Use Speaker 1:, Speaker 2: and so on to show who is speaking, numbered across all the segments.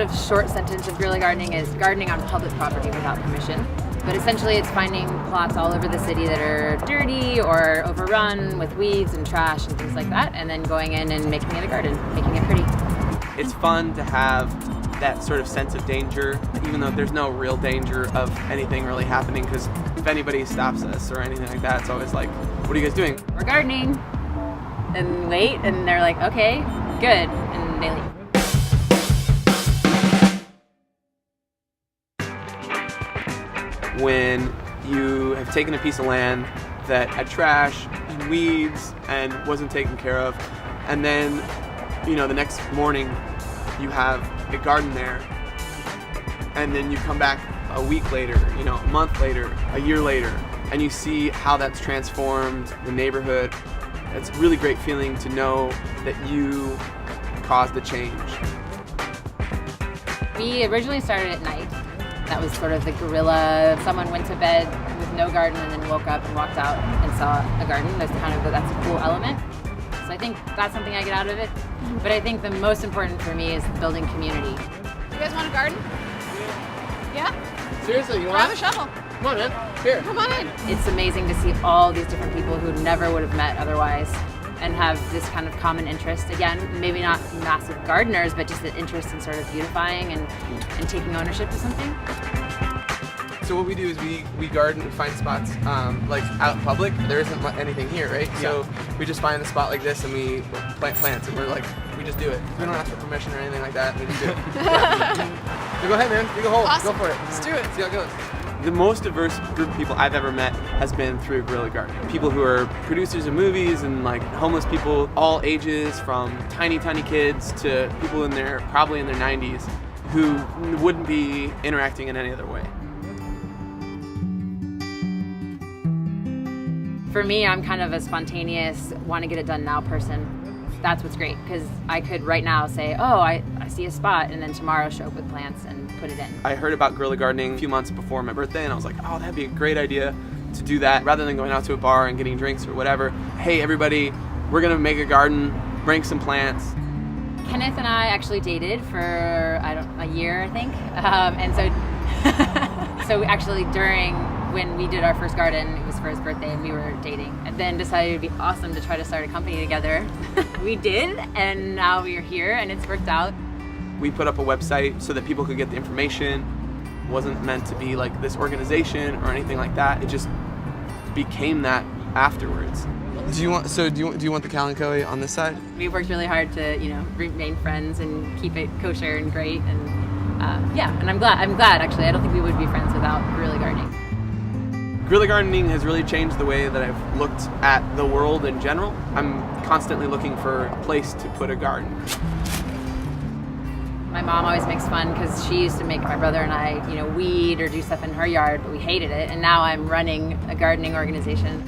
Speaker 1: of short sentence of guerrilla gardening is gardening on public property without permission. But essentially it's finding plots all over the city that are dirty or overrun with weeds and trash and things like that, and then going in and making it a garden, making it pretty.
Speaker 2: It's fun to have that sort of sense of danger, even though there's no real danger of anything really happening, because if anybody stops us or anything like that, it's always like, what are you guys doing?
Speaker 1: We're gardening. And wait, and they're like, okay, good, and they leave.
Speaker 2: When you have taken a piece of land that had trash and weeds and wasn't taken care of, and then, the next morning you have a garden there, and then you come back a week later, a month later, a year later, and you see how that's transformed the neighborhood. It's a really great feeling to know that you caused the change.
Speaker 1: We originally started at night. That was sort of the guerrilla. Someone went to bed with no garden and then woke up and walked out and saw a garden. That's a cool element. So I think that's something I get out of it. But I think the most important for me is building community.
Speaker 3: You guys want a garden? Yeah?
Speaker 2: Seriously, you want?
Speaker 3: Grab a shovel.
Speaker 2: Come on, man. Here.
Speaker 3: Come on in.
Speaker 1: It's amazing to see all these different people who never would have met otherwise and have this kind of common interest. Again, maybe not massive gardeners, but just an interest in sort of beautifying and taking ownership of something.
Speaker 2: So what we do is we garden and find spots like out in public. There isn't anything here, right? Yeah. So we just find a spot like this and we plant plants, and we just do it. We don't ask for permission or anything like that. We just do it. So go ahead, man. Dig a hole.
Speaker 3: Awesome.
Speaker 2: Go for it.
Speaker 3: Let's do it.
Speaker 2: See how it goes. The most diverse group of people I've ever met has been through Guerrilla Gardening. People who are producers of movies and like homeless people, all ages, from tiny kids to people probably in their 90s, who wouldn't be interacting in any other way.
Speaker 1: For me, I'm kind of a spontaneous, want to get it done now person. That's what's great, because I could right now say, oh, I see a spot, and then tomorrow show up with plants and put it in.
Speaker 2: I heard about guerrilla gardening a few months before my birthday, and I was like, oh, that'd be a great idea to do that. Rather than going out to a bar and getting drinks or whatever, hey, everybody, we're going to make a garden, bring some plants.
Speaker 1: Kenneth and I actually dated for, a year, I think. And so actually when we did our first garden, it was for his birthday and we were dating, and then decided it'd be awesome to try to start a company together. We did, and now we're here and it's worked out.
Speaker 2: We put up a website so that people could get the information. It wasn't meant to be like this organization or anything like that. It just became that afterwards. Do you want the Kalanchoe on this side?
Speaker 1: We worked really hard to, remain friends and keep it kosher and great, and and I'm glad actually. I don't think we would be friends without guerrilla gardening.
Speaker 2: Guerrilla gardening has really changed the way that I've looked at the world in general. I'm constantly looking for a place to put a garden.
Speaker 1: My mom always makes fun because she used to make my brother and I, weed or do stuff in her yard, but we hated it. And now I'm running a gardening organization.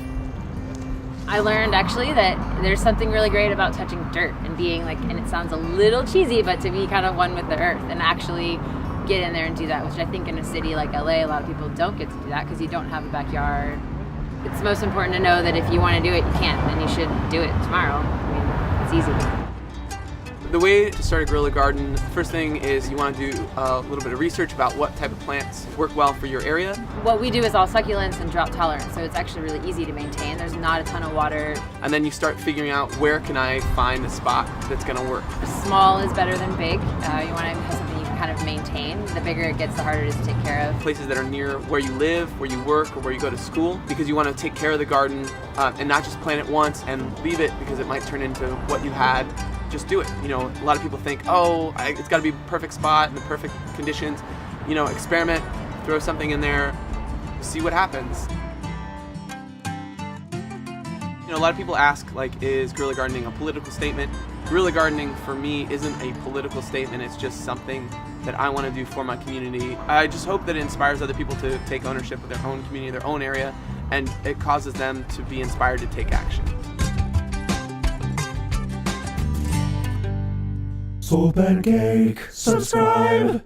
Speaker 1: I learned actually that there's something really great about touching dirt and being and it sounds a little cheesy, but to be kind of one with the earth and actually get in there and do that, which I think in a city like LA, a lot of people don't get to do that because you don't have a backyard. It's most important to know that if you want to do it, you can, and you should do it tomorrow. I mean, it's easy.
Speaker 2: The way to start a guerrilla garden, the first thing is you want to do a little bit of research about what type of plants work well for your area.
Speaker 1: What we do is all succulents and drought tolerant, so it's actually really easy to maintain. There's not a ton of water.
Speaker 2: And then you start figuring out where can I find a spot that's going to work.
Speaker 1: Small is better than big. You want to have something you can kind of maintain. The bigger it gets, the harder it is to take care of.
Speaker 2: Places that are near where you live, where you work, or where you go to school, because you want to take care of the garden and not just plant it once and leave it because it might turn into what you had. Just do it. A lot of people think, it's got to be perfect spot and the perfect conditions. Experiment, throw something in there, see what happens. A lot of people ask, is guerrilla gardening a political statement? Guerrilla gardening for me isn't a political statement. It's just something that I want to do for my community. I just hope that it inspires other people to take ownership of their own community, their own area, and it causes them to be inspired to take action.
Speaker 4: Supercake, subscribe!